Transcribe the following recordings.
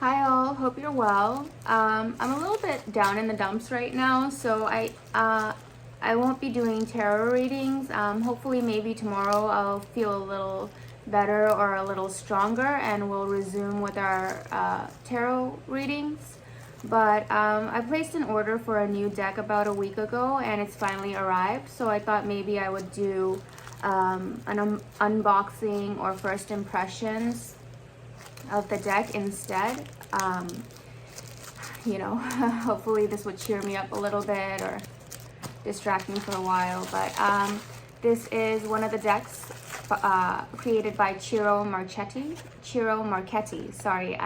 Hi all, hope you're well. I'm a little bit down in the dumps right now, so I won't be doing tarot readings. Hopefully maybe tomorrow I'll feel a little better or a little stronger and we'll resume with our tarot readings. But I placed an order for a new deck about a week ago and it's finally arrived, so I thought maybe I would do an unboxing or first impressions of the deck instead. Hopefully this would cheer me up a little bit or distract me for a while. But this is one of the decks created by CIRO Marchetti. CIRO Marchetti, sorry,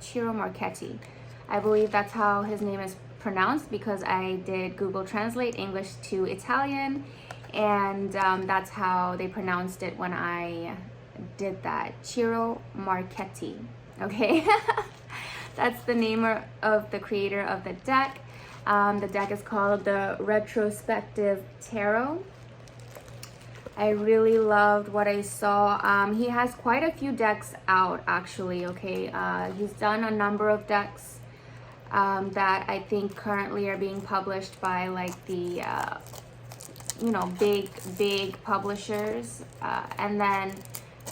CIRO Marchetti. I believe that's how his name is pronounced because I did Google Translate English to Italian, and that's how they pronounced it when I did that. CIRO Marchetti. Okay. That's the name of the creator of the deck. The deck is called the Retrospective Tarot. I really loved what I saw. He has quite a few decks out actually. Okay, he's done a number of decks that I think currently are being published by like the big publishers, and then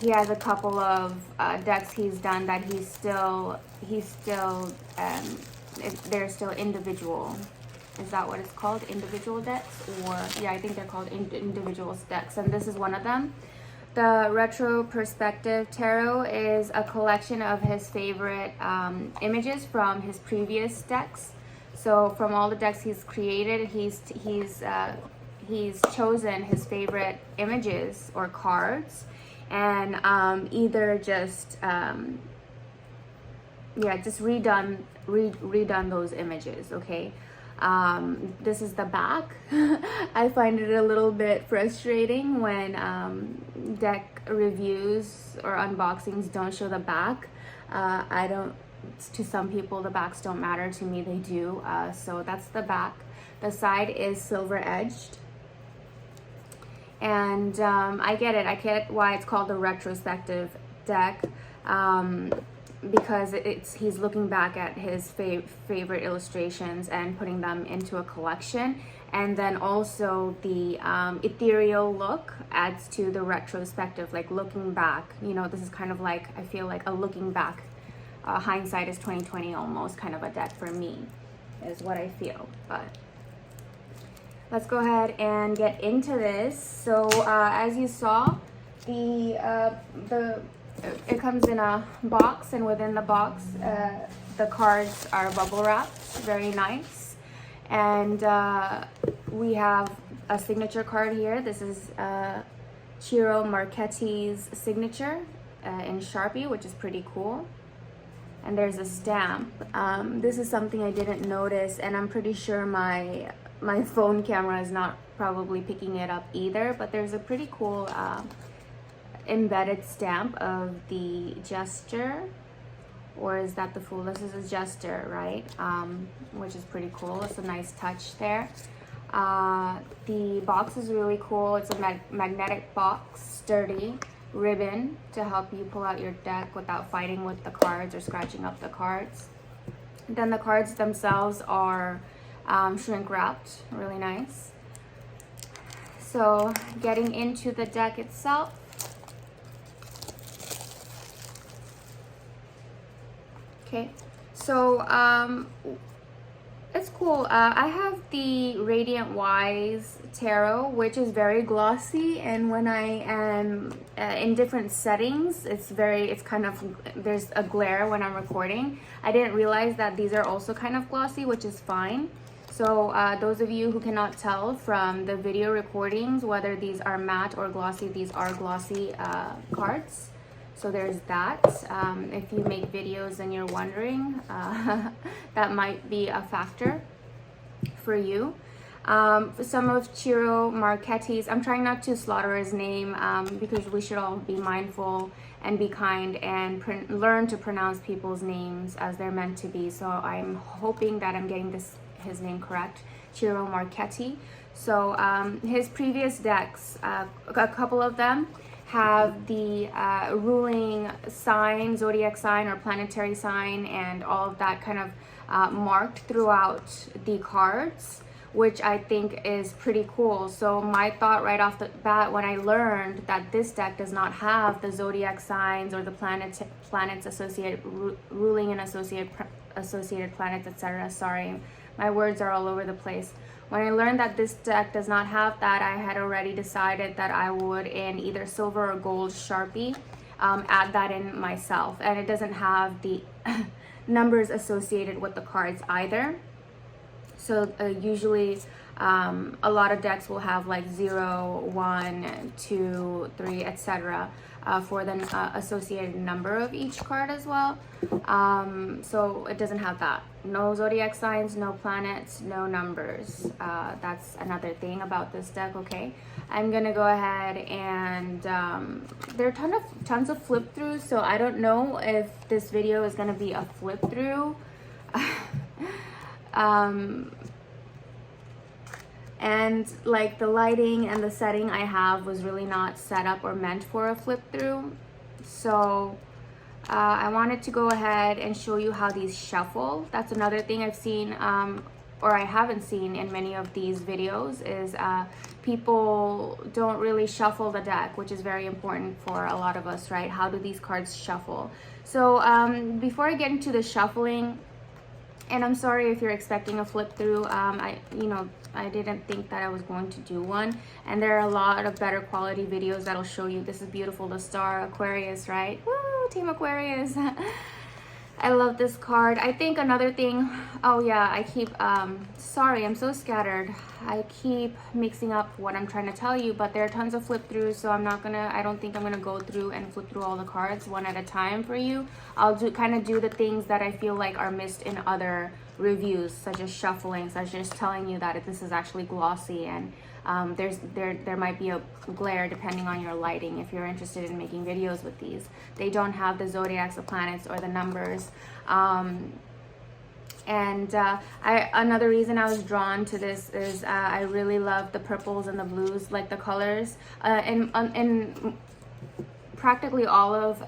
he has a couple of decks he's done that they're still individual. Is that what it's called? Individual decks? Or yeah, I think they're called individual decks, and this is one of them. The Retrospective Tarot is a collection of his favorite images from his previous decks. So from all the decks he's created, he's chosen his favorite images or cards, and either just redone those images. Okay, this is the back. I find it a little bit frustrating when deck reviews or unboxings don't show the back. To some people the backs don't matter, to me they do. So that's the back. The side is silver edged. And I get it why it's called the Retrospective deck, because he's looking back at his favorite illustrations and putting them into a collection. And then also the ethereal look adds to the retrospective, like looking back. This is kind of like, I feel like a looking back, hindsight is 2020 almost kind of a deck for me, is what I feel. But let's go ahead and get into this. So as you saw, it comes in a box, and within the box, the cards are bubble wrapped, very nice. And we have a signature card here. This is CIRO Marchetti's signature in Sharpie, which is pretty cool. And there's a stamp. This is something I didn't notice, and I'm pretty sure my phone camera is not probably picking it up either, but there's a pretty cool embedded stamp of the jester, or is that the fool? This is a jester, right? Which is pretty cool. It's a nice touch there. The box is really cool. It's a magnetic box, sturdy ribbon to help you pull out your deck without fighting with the cards or scratching up the cards. Then the cards themselves are shrink wrapped, really nice. So getting into the deck itself, okay, so it's cool. I have the Radiant Wise Tarot, which is very glossy, and when I am in different settings, there's a glare when I'm recording. I didn't realize that these are also kind of glossy, which is fine. So those of you who cannot tell from the video recordings whether these are matte or glossy, these are glossy cards. So there's that. If you make videos and you're wondering, that might be a factor for you. Some of CIRO Marchetti's, I'm trying not to slaughter his name because we should all be mindful and be kind and learn to pronounce people's names as they're meant to be. So I'm hoping that I'm getting his name correct, CIRO Marchetti. So his previous decks, a couple of them, have the ruling sign, zodiac sign or planetary sign, and all of that kind of marked throughout the cards, which I think is pretty cool. So my thought right off the bat when I learned that this deck does not have the zodiac signs or the planets associated, ruling and associated planets, etc. Sorry, my words are all over the place. When I learned that this deck does not have that, I had already decided that I would, in either silver or gold Sharpie, add that in myself. And it doesn't have the numbers associated with the cards either. So usually a lot of decks will have like 0, 1, 2, 3, etc. For the associated number of each card as well. So it doesn't have that. No zodiac signs, no planets, no numbers. That's another thing about this deck, okay? I'm gonna go ahead and there are tons of flip throughs, so I don't know if this video is gonna be a flip through. And like the lighting and the setting I have was really not set up or meant for a flip through. So I wanted to go ahead and show you how these shuffle. That's another thing I've seen, or I haven't seen in many of these videos, is people don't really shuffle the deck, which is very important for a lot of us, right? How do these cards shuffle? So before I get into the shuffling, and I'm sorry if you're expecting a flip through, I didn't think that I was going to do one, and there are a lot of better quality videos that'll show you. This is beautiful, the star, Aquarius, right? Woo, Team Aquarius. I love this card. I think another thing, oh yeah, I keep, sorry, I'm so scattered. I keep mixing up what I'm trying to tell you, but there are tons of flip throughs, so I don't think I'm gonna go through and flip through all the cards one at a time for you. I'll kind of do the things that I feel like are missed in other reviews, such as shuffling, such as telling you that this is actually glossy, and there might be a glare depending on your lighting if you're interested in making videos with these. They don't have the zodiacs, the planets, or the numbers. Another reason I was drawn to this is I really love the purples and the blues, like the colors. In practically all of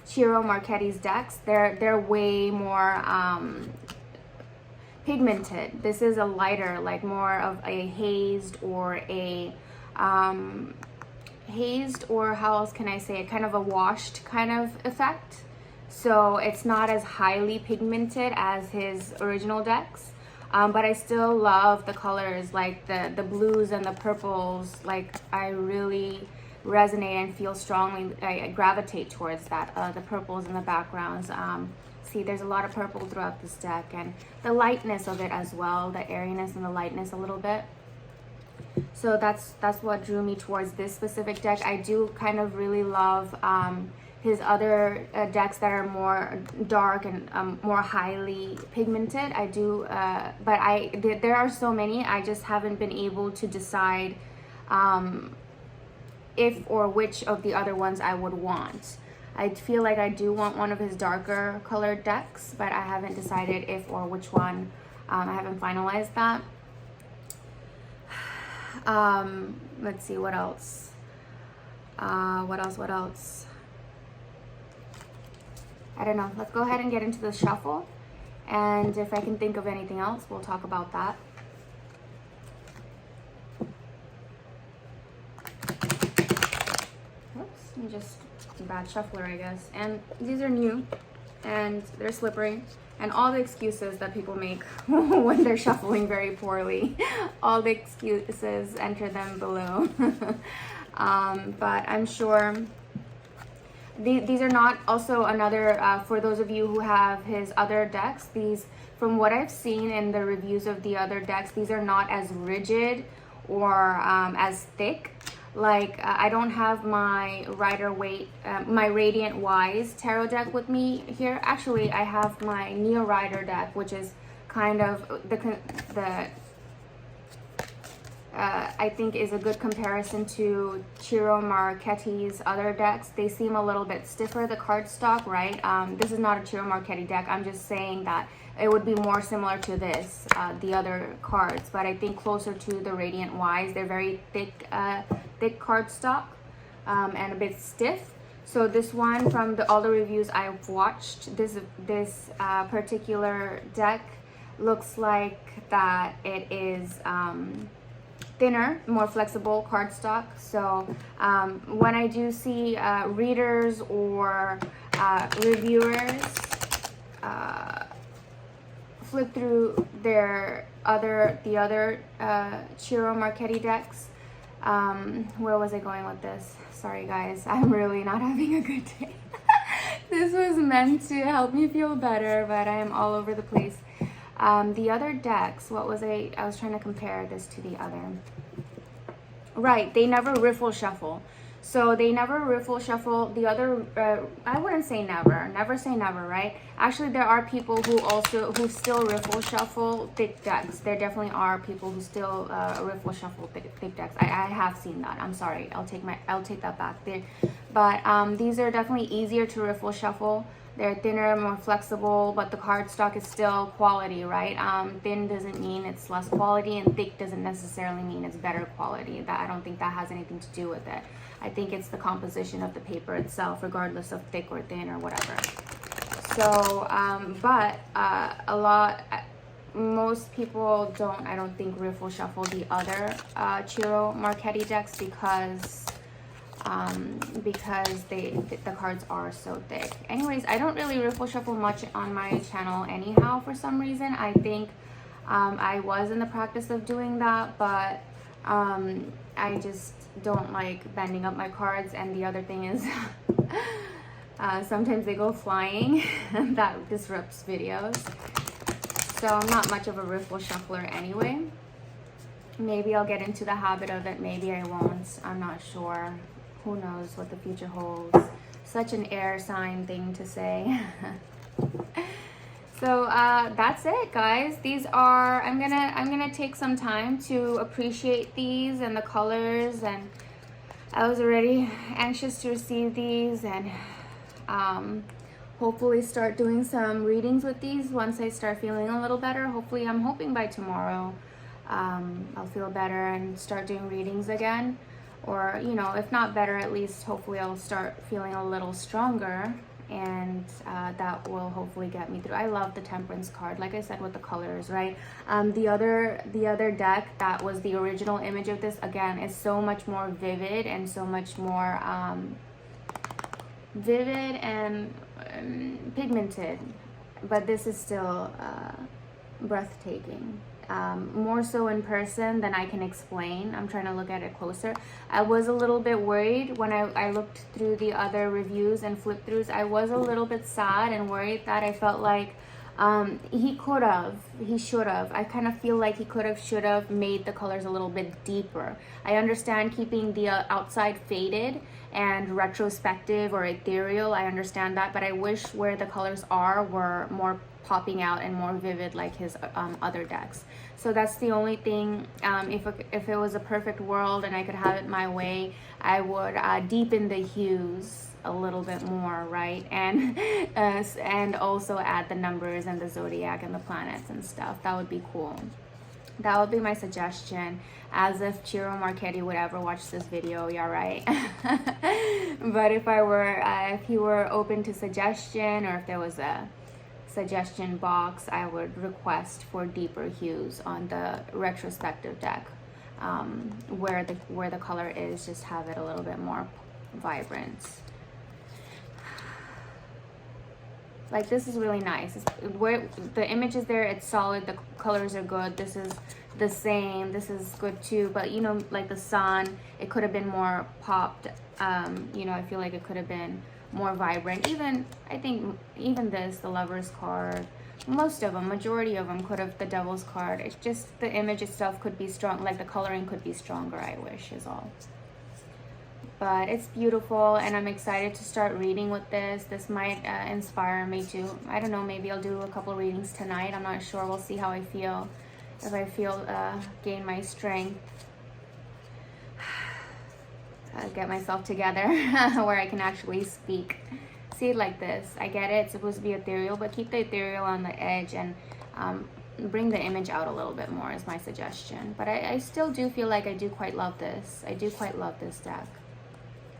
CIRO Marchetti's decks, they're way more pigmented. This is a lighter, like more of a hazed or how else can I say it, kind of a washed kind of effect. So it's not as highly pigmented as his original decks, but I still love the colors, like the blues and the purples. Like I really resonate and feel strongly, I gravitate towards that, the purples in the backgrounds. See, there's a lot of purple throughout this deck, and the lightness of it as well, the airiness and the lightness a little bit. So that's what drew me towards this specific deck. I do kind of really love his other decks that are more dark and more highly pigmented. I do, but there are so many, I just haven't been able to decide if or which of the other ones I would want. I feel like I do want one of his darker colored decks, but I haven't decided if or which one. I haven't finalized that. Let's see, what else? What else? I don't know. Let's go ahead and get into the shuffle. And if I can think of anything else, we'll talk about that. Oops, I'm just a bad shuffler, I guess. And these are new, and they're slippery. And all the excuses that people make when they're shuffling very poorly, all the excuses, enter them below. But I'm sure these are not, also another, for those of you who have his other decks, these, from what I've seen in the reviews of the other decks, these are not as rigid or as thick. Like I don't have my my Radiant Wise tarot deck with me here. Actually, I have my Neo Rider deck, which is kind of I think is a good comparison to CIRO Marchetti's other decks. They seem a little bit stiffer, the cardstock, right? This is not a CIRO Marchetti deck. I'm just saying that it would be more similar to this, the other cards, but I think closer to the Radiant Wise. They're very thick, thick cardstock. and a bit stiff. So this one, from all the reviews I've watched, this particular deck looks like that it is thinner, more flexible cardstock. So when I do see readers or reviewers flip through the other CIRO Marchetti decks, where was I going with this? Sorry guys, I'm really not having a good day. This was meant to help me feel better, but I am all over the place. The other decks, what was I was trying to compare this to the other. Right, they never riffle shuffle. So they never riffle shuffle. The other, I wouldn't say never say never, right? Actually, there are people who still riffle shuffle thick decks. There definitely are people who still riffle shuffle thick decks. I have seen that. I'm sorry. I'll take that back. But these are definitely easier to riffle shuffle. They're thinner, more flexible, but the cardstock is still quality, right? Thin doesn't mean it's less quality, and thick doesn't necessarily mean it's better quality. I don't think that has anything to do with it. I think it's the composition of the paper itself, regardless of thick or thin or whatever. So, most people I don't think riffle shuffle the other CIRO Marchetti decks because the cards are so thick. Anyways, I don't really riffle shuffle much on my channel anyhow for some reason. I think I was in the practice of doing that, but I just don't like bending up my cards. And the other thing is sometimes they go flying and that disrupts videos. So I'm not much of a riffle shuffler anyway. Maybe I'll get into the habit of it, maybe I won't. I'm not sure. Who knows what the future holds. Such an air sign thing to say. So that's it, guys. These are, I'm gonna take some time to appreciate these and the colors, and I was already anxious to receive these, and hopefully start doing some readings with these once I start feeling a little better. Hopefully, I'm hoping by tomorrow I'll feel better and start doing readings again. Or, you know, if not better, at least hopefully I'll start feeling a little stronger, and that will hopefully get me through. I love the Temperance card, like I said, with the colors, right? The other deck that was the original image of this, again, is so much more vivid and so much more vivid and pigmented, but this is still breathtaking. More so in person than I can explain. I'm trying to look at it closer. I was a little bit worried when I looked through the other reviews and flip throughs. I was a little bit sad and worried that I felt like he should have. I kind of feel like he should have made the colors a little bit deeper. I understand keeping the outside faded and retrospective or ethereal. I understand that, but I wish where the colors were more popping out and more vivid like his other decks. So that's the only thing. If it was a perfect world and I could have it my way, I would deepen the hues a little bit more, right? And also add the numbers and the zodiac and the planets and stuff. That would be cool. That would be my suggestion, as if CIRO Marchetti would ever watch this video. Yeah, right. But if he were open to suggestion, or if there was a suggestion box, I would request for deeper hues on the retrospective deck, where the color is, just have it a little bit more vibrant. Like, this is really nice. Where the image is there, it's solid, the colors are good. This is the same, this is good too, but you know, like the sun, it could have been more popped. You know, I feel like it could have been more vibrant. I think even this, the Lover's card, most of them, majority of them could have, the Devil's card, it's just the image itself could be strong, like the coloring could be stronger, I wish, is all. But it's beautiful, and I'm excited to start reading with this. This might inspire me to, I don't know, maybe I'll do a couple readings tonight. I'm not sure. We'll see how I feel. If I feel gain my strength, get myself together where I can actually speak. See it like this. I get it. It's supposed to be ethereal, but keep the ethereal on the edge and bring the image out a little bit more is my suggestion. But I still do feel like I do quite love this. I do quite love this deck.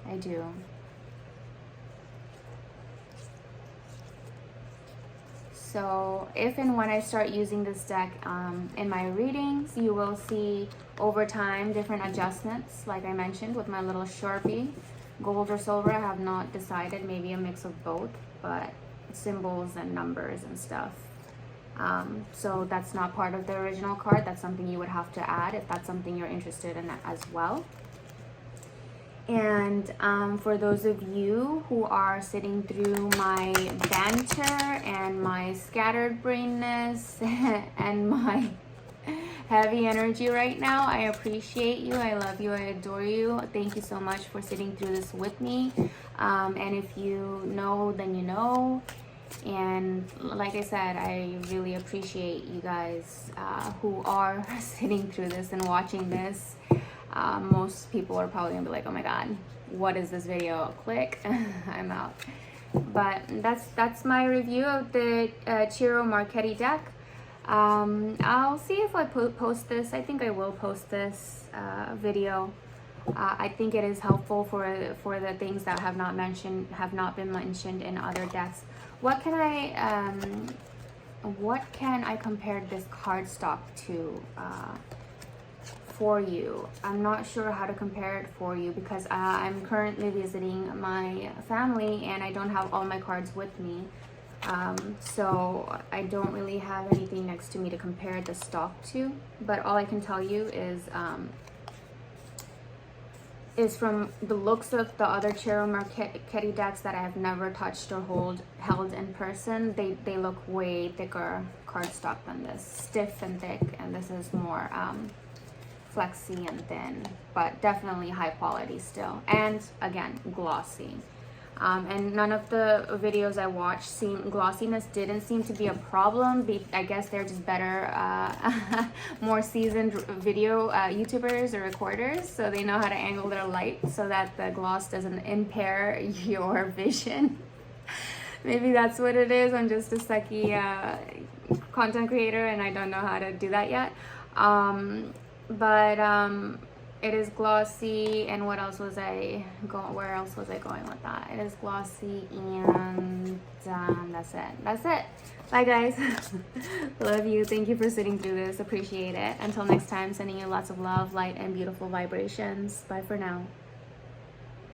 I do. So if and when I start using this deck in my readings, you will see over time different adjustments, like I mentioned with my little Sharpie. Gold or silver, I have not decided, maybe a mix of both, but symbols and numbers and stuff. So that's not part of the original card. That's something you would have to add if that's something you're interested in as well. And for those of you who are sitting through my banter and my scattered brainness and my heavy energy right now, I appreciate you. I love you. I adore you. Thank you so much for sitting through this with me. And if you know, then you know. And like I said, I really appreciate you guys who are sitting through this and watching this. Most people are probably gonna be like, oh my god, what is this video? Click. I'm out. But that's my review of the CIRO MARCHETTI deck. I'll see if I post this. I think I will post this video. I think it is helpful for the things that have not been mentioned in other decks. What can I compare this cardstock to for you? I'm not sure how to compare it for you because I'm currently visiting my family and I don't have all my cards with me. So I don't really have anything next to me to compare the stock to, but all I can tell you is from the looks of the other CIRO MARCHETTI decks that I have never touched or held in person, they look way thicker cardstock than this, stiff and thick, and this is more flexy and thin, but definitely high quality still, and again, glossy. And none of the videos I watched glossiness didn't seem to be a problem. I guess they're just better, more seasoned video YouTubers or recorders, so they know how to angle their light so that the gloss doesn't impair your vision. Maybe that's what it is. I'm just a sucky content creator and I don't know how to do that yet. It is glossy, and what else was I going? Where else was I going with that? It is glossy, and that's it. Bye, guys. Love you. Thank you for sitting through this. Appreciate it. Until next time, sending you lots of love, light, and beautiful vibrations. Bye for now.